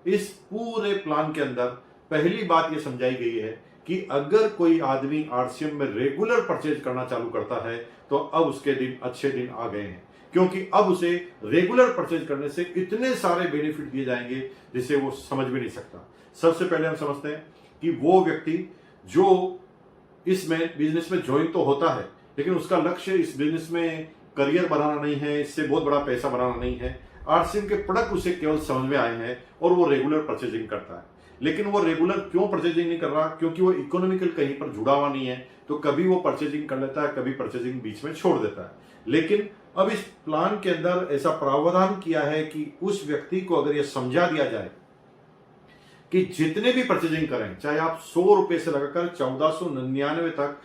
इस पूरे प्लान के अंदर पहली बात यह समझाई गई है कि अगर कोई आदमी आरसीएम में रेगुलर परचेज करना चालू करता है तो अब उसके दिन अच्छे दिन आ गए हैं, क्योंकि अब उसे रेगुलर परचेज करने से इतने सारे बेनिफिट दिए जाएंगे जिसे वो समझ भी नहीं सकता। सबसे पहले हम समझते हैं कि वो व्यक्ति जो इसमें बिजनेस में ज्वाइन तो होता है, लेकिन उसका लक्ष्य इस बिजनेस में करियर बनाना नहीं है, इससे बहुत बड़ा पैसा बनाना नहीं है। आरसीएम के प्रोडक्ट उसे केवल समझ में आए हैं और वो रेगुलर परचेजिंग करता है। लेकिन वो रेगुलर क्यों परचेजिंग नहीं कर रहा? क्योंकि वो इकोनॉमिकल कहीं पर जुड़ा हुआ नहीं है, तो कभी वो परचेजिंग कर लेता है, कभी परचेजिंग बीच में छोड़ देता है। लेकिन अब इस प्लान के अंदर ऐसा प्रावधान किया है कि उस व्यक्ति को अगर यह समझा दिया जाए कि जितने भी परचेजिंग करें, चाहे आप 100 रुपए से लगाकर 1499 तक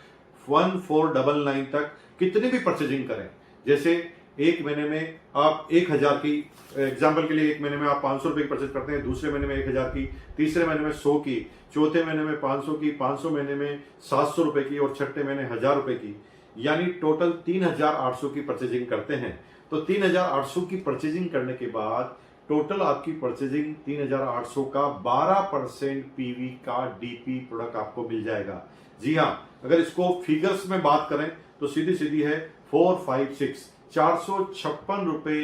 1499 तक कितनी भी परचेजिंग करें, जैसे एक महीने में आप 1000 की, एग्जाम्पल के लिए एक महीने में आप 500 रुपए की परचेज करते हैं, दूसरे महीने में 1000 की, तीसरे महीने में 100 की, चौथे महीने में 500 की, 500 महीने में 700 रुपए की और छठे महीने 1000 रुपए की, यानी टोटल 3800 की परचेजिंग करते हैं। तो 3800 की परचेजिंग करने के बाद टोटल आपकी परचेजिंग 3800 का 12% पीवी का डीपी प्रोडक्ट आपको मिल जाएगा। जी हाँ, अगर इसको फिगर्स में बात करें तो सीधी सीधी है 456 456 रुपए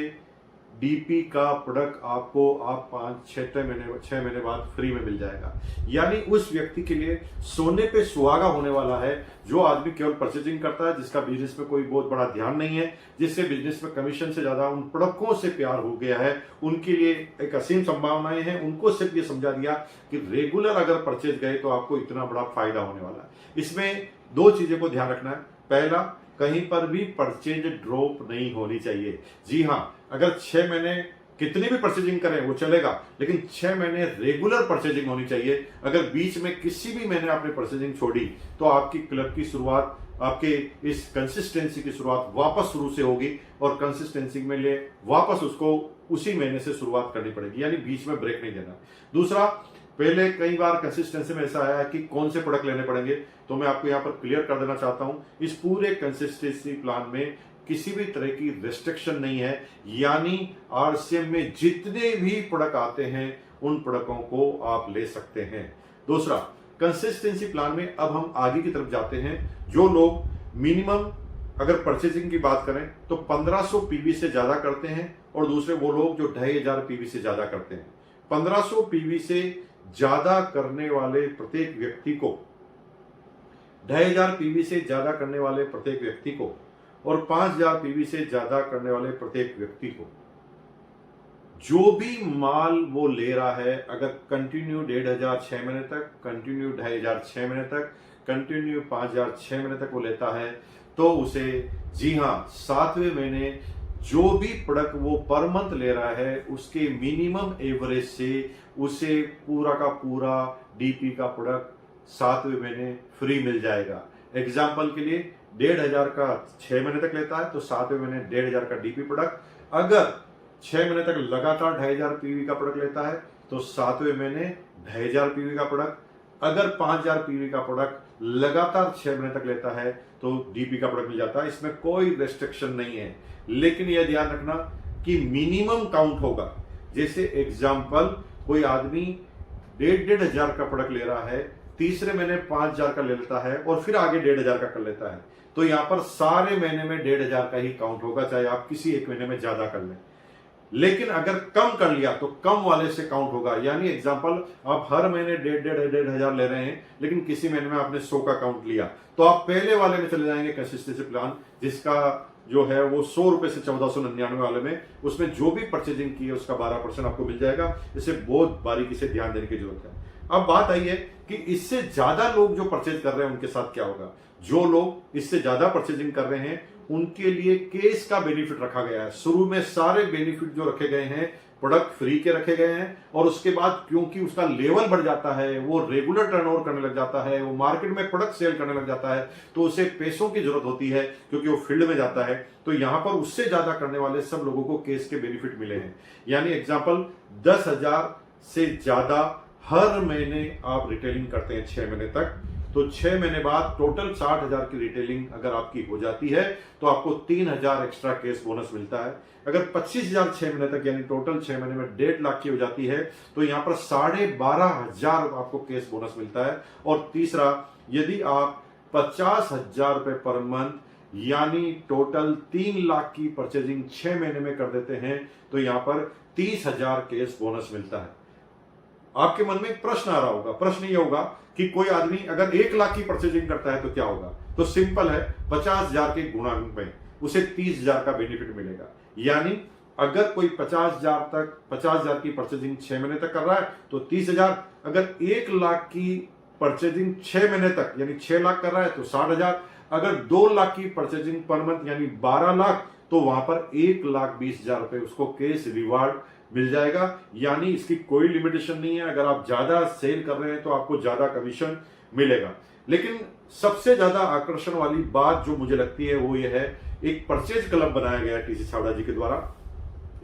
डीपी का प्रोडक्ट आपको आप 6 महीने बाद फ्री में मिल जाएगा। यानी उस व्यक्ति के लिए सोने पे सुहागा होने वाला है, जो आदमी केवल परचेजिंग करता है, जिसका बिजनेस में कोई बहुत बड़ा ध्यान नहीं है, जिससे बिजनेस में कमीशन से ज्यादा उन प्रोडक्टों से प्यार हो गया है। उनके लिए एक असीम संभावनाएं हैं। उनको सिर्फ ये समझा दिया कि रेगुलर अगर परचेज गए तो आपको इतना बड़ा फायदा होने वाला है। इसमें दो चीजें को ध्यान रखना है। पहला, कहीं पर भी परचेज ड्रॉप नहीं होनी चाहिए। जी हाँ, अगर 6 महीने कितनी भी परचेजिंग करें वो चलेगा, लेकिन 6 महीने रेगुलर परचेजिंग होनी चाहिए। अगर बीच में किसी भी महीने आपने परचेजिंग छोड़ी तो आपकी क्लब की शुरुआत, आपके इस कंसिस्टेंसी की शुरुआत वापस शुरू से होगी और कंसिस्टेंसी में ले वापस उसको उसी महीने से शुरुआत करनी पड़ेगी, यानी बीच में ब्रेक नहीं देना। दूसरा, पहले कई बार कंसिस्टेंसी में ऐसा आया है कि कौन से प्रोडक्ट लेने पड़ेंगे, तो मैं आपको यहां पर क्लियर कर देना चाहता हूं, इस पूरे कंसिस्टेंसी प्लान में किसी भी तरह की रेस्ट्रिक्शन नहीं है। यानी आरसीएम में जितने भी प्रोडक्ट आते हैं उन प्रोडक्टों को आप ले सकते हैं। दूसरा, कंसिस्टेंसी प्लान में अब हम आगे की तरफ जाते हैं। जो लोग मिनिमम अगर परचेजिंग की बात करें तो 1500 पीवी से ज्यादा करते हैं, और दूसरे वो लोग जो 2500 पीवी से ज्यादा करते हैं। 1500 पीवी से ज्यादा करने वाले प्रत्येक व्यक्ति को, 2500 पीवी से ज्यादा करने वाले प्रत्येक व्यक्ति को और 5000 पीवी से ज्यादा करने वाले प्रत्येक व्यक्ति को जो भी माल वो ले रहा है, अगर कंटिन्यू 1500 6 महीने तक, कंटिन्यू 2500 6 महीने तक, कंटिन्यू 5000 6 महीने तक वो लेता है, तो उसे, जी हाँ, 7वें महीने जो भी प्रोडक्ट वो पर मंथ ले रहा है उसके मिनिमम एवरेज से उसे पूरा का पूरा डीपी का प्रोडक्ट 7वें महीने फ्री मिल जाएगा। एग्जाम्पल के लिए 1500 का 6 महीने तक लेता है तो 7वें महीने 1500 का डीपी प्रोडक्ट। अगर 6 महीने तक लगातार 2500 पीवी का प्रोडक्ट लेता है तो 7वें महीने 2500 पीवी का प्रोडक्ट। अगर 5000 पीवी का प्रोडक्ट लगातार 6 महीने तक लेता है तो डीपी का प्रोडक्ट मिल जाता है। इसमें कोई रेस्ट्रिक्शन नहीं है, लेकिन यह ध्यान रखना कि मिनिमम काउंट होगा। जैसे एग्जाम्पल, कोई आदमी 1500 का प्रोडक्ट ले रहा है, तीसरे महीने 5000 का ले लेता है और फिर आगे 1500 का कर लेता है, तो यहां पर सारे महीने में 1500 का ही काउंट होगा, चाहे आप किसी एक महीने में ज्यादा कर लें। लेकिन अगर कम कर लिया तो कम वाले से काउंट होगा। यानी एग्जांपल, आप हर महीने 1500 ले रहे हैं, लेकिन किसी महीने में आपने 100 का काउंट लिया, तो आप पहले वाले में चले जाएंगे कंसिस्टेंसी प्लान, जिसका जो है वो 100 रुपए से 1499 वाले में, उसमें जो भी परचेजिंग की है उसका 12% आपको मिल जाएगा। इसे बहुत बारीकी से ध्यान देने की जरूरत है। अब बात आई है कि इससे ज्यादा लोग जो परचेज कर रहे हैं उनके साथ क्या होगा। जो लोग इससे ज्यादा परचेजिंग कर रहे हैं उनके लिए केस का बेनिफिट रखा गया है। शुरू में सारे बेनिफिट जो रखे गए हैं प्रोडक्ट फ्री के रखे गए हैं, और उसके बाद क्योंकि उसका लेवल बढ़ जाता है, वो रेगुलर टर्नओवर करने लग जाता है, वो मार्केट में प्रोडक्ट सेल करने लग जाता है, तो उसे पैसों की जरूरत होती है क्योंकि वो फील्ड में जाता है। तो यहां पर उससे ज्यादा करने वाले सब लोगों को केस के बेनिफिट मिले हैं। यानी एग्जाम्पल, 10,000 से ज्यादा हर महीने आप रिटेलिंग करते हैं 6 महीने तक, तो 6 महीने बाद टोटल 60,000 की रिटेलिंग अगर आपकी हो जाती है तो आपको 3,000 एक्स्ट्रा केस बोनस मिलता है। अगर 25,000 6 महीने तक यानी टोटल 6 महीने में 1.5 लाख की हो जाती है तो यहां पर 12,500 आपको केस बोनस मिलता है। और तीसरा, यदि आप 50,000 रुपए पर मंथ यानी टोटल 3 लाख की परचेजिंग 6 महीने में कर देते हैं तो यहां पर 30,000 केस बोनस मिलता है। आपके मन में एक प्रश्न आ रहा होगा, प्रश्न ये होगा कि कोई आदमी अगर 1 लाख की परचेजिंग करता है तो क्या होगा? तो सिंपल है, 50,000 के गुणा में उसे 30,000 का बेनिफिट मिलेगा। यानी अगर कोई 50,000 की परचेजिंग 6 महीने तक कर रहा है तो 30,000, अगर 1 लाख की परचेजिंग 6 महीने तक यानी 6 लाख कर रहा है तो 60,000, अगर 2 लाख की परचेजिंग पर मंथ यानी 12 लाख तो वहां पर 1,20,000 रुपए उसको केस रिवार्ड मिल जाएगा। यानी इसकी कोई लिमिटेशन नहीं है, अगर आप ज्यादा सेल कर रहे हैं तो आपको ज्यादा कमीशन मिलेगा। लेकिन सबसे ज्यादा आकर्षण वाली बात जो मुझे लगती है वो ये है, एक परचेज क्लब बनाया गया है टीसी छाबड़ा जी के द्वारा।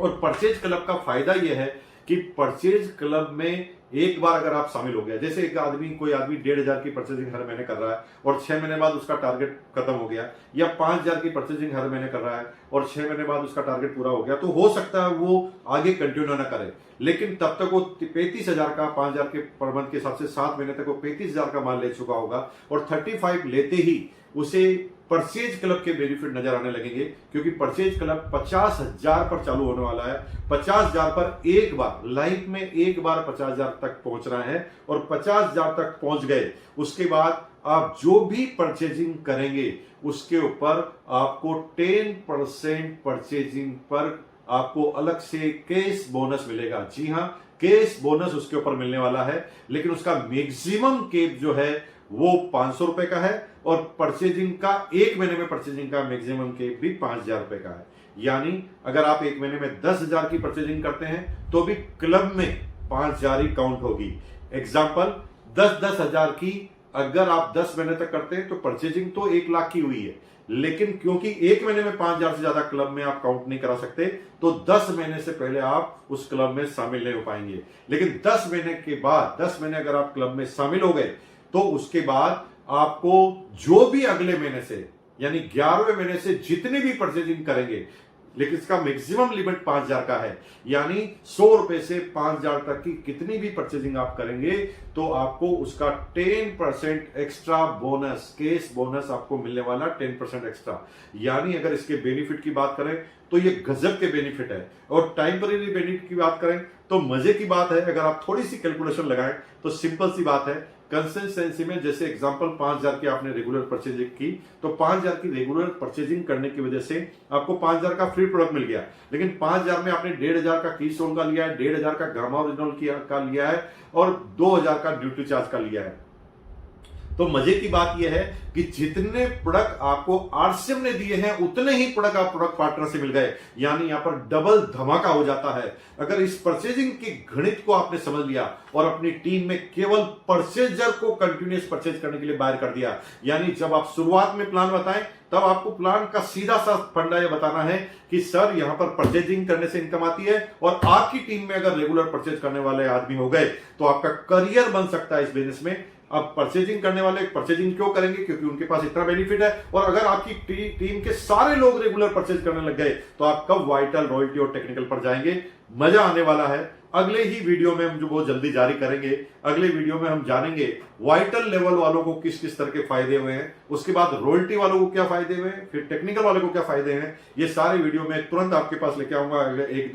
और परचेज क्लब का फायदा यह है कि परचेज क्लब में एक बार अगर आप शामिल हो गया, जैसे कोई आदमी 1,500 की परचेजिंग हर महीने कर रहा है और 6 महीने बाद उसका टारगेट खत्म हो गया, या 5,000 की परचेजिंग हर महीने कर रहा है और 6 महीने बाद उसका टारगेट पूरा हो गया, तो हो सकता है वो आगे कंटिन्यू ना करे, लेकिन तब तक वो 35,000 का 5,000 के पर मंथ के हिसाब से 7 महीने तक वो 35,000 का माल ले चुका होगा और 35 लेते ही उसे परचेज क्लब के बेनिफिट नजर आने लगेंगे, क्योंकि परचेज क्लब 50,000 पर चालू होने वाला है। 50,000 पर एक बार लाइफ में एक बार 50,000 तक पहुंचना है और 50,000 तक पहुंच गए उसके बाद आप जो भी परचेजिंग करेंगे उसके ऊपर आपको 10% परचेजिंग पर आपको अलग से केस बोनस मिलेगा। जी हां, केस बोनस उसके ऊपर मिलने वाला है, लेकिन उसका मैक्सिमम केप जो है वो 500 रुपए का है और परचेजिंग का 1 महीने में परचेजिंग का मैक्सिमम केप भी 5,000 रुपए का है। यानी अगर आप 1 महीने में 10,000 की परचेजिंग करते हैं तो भी क्लब में 5,000 ही काउंट होगी। एग्जाम्पल, 10,000 की अगर आप 10 महीने तक करते हैं तो परचेजिंग तो 1 लाख की हुई है, लेकिन क्योंकि 1 महीने में 5,000 से ज्यादा क्लब में आप काउंट नहीं करा सकते तो 10 महीने से पहले आप उस क्लब में शामिल नहीं हो पाएंगे। लेकिन 10 महीने के बाद, 10 महीने अगर आप क्लब में शामिल हो गए तो उसके बाद आपको जो भी अगले महीने से यानी 11वें महीने से जितने भी परचेजिंग करेंगे, लेकिन इसका मैक्सिमम लिमिट 5,000 का है, यानी 100 रुपए से 5,000 तक की कितनी भी परचेजिंग आप करेंगे तो आपको उसका 10% एक्स्ट्रा बोनस, केस बोनस आपको मिलने वाला 10% एक्स्ट्रा। यानी अगर इसके बेनिफिट की बात करें तो ये गजब के बेनिफिट है। और टाइमपरेरी बेनिफिट की बात करें तो मजे की बात है, अगर आप थोड़ी सी कैलकुलेशन लगाएं तो सिंपल सी बात है, कंसिस्टेंसी में जैसे एग्जांपल 5,000 की आपने रेगुलर परचेजिंग की तो 5,000 की रेगुलर परचेजिंग करने की वजह से आपको 5,000 का फ्री प्रोडक्ट मिल गया, लेकिन 5,000 में आपने 1,500 का कीस्टोन का लिया है, 1,500 का गामा ओरिजिनल का लिया है और 2,000 का ड्यूटी चार्ज का लिया है। तो मजे की बात यह है कि जितने प्रोडक्ट आपको आरसीएम ने दिए हैं उतने ही प्रोडक्ट आप प्रोडक्ट पार्टनर से मिल गए, यानी यहां पर डबल धमाका हो जाता है। अगर इस परचेजिंग के गणित को आपने समझ लिया और अपनी टीम में केवल परचेजर को कंटिन्यूअस परचेज करने के लिए बाहर कर दिया, यानी जब आप शुरुआत में प्लान बताएं तब आपको प्लान का सीधा सा फंडा यह बताना है कि सर यहां पर परचेजिंग करने से इनकम आती है और आपकी टीम में अगर रेगुलर परचेज करने वाले आदमी हो गए तो आपका करियर बन सकता है इस बिजनेस में। अब परचेजिंग करने वाले परचेजिंग क्यों करेंगे? क्योंकि उनके पास इतना बेनिफिट है। और अगर आपकी टीम के सारे लोग रेगुलर परचेज करने लग गए तो आप कब वाइटल, रॉयल्टी और टेक्निकल पर जाएंगे? मजा आने वाला है। अगले ही वीडियो में हम जो बहुत जल्दी जारी करेंगे, अगले वीडियो में हम जानेंगे वाइटल लेवल वालों को किस किस तरह के फायदे हुए हैं, उसके बाद रॉयल्टी वालों को क्या फायदे हुए हैं, फिर टेक्निकल वालों को क्या फायदे हैं। ये सारे वीडियो में तुरंत आपके पास लेके आऊंगा एक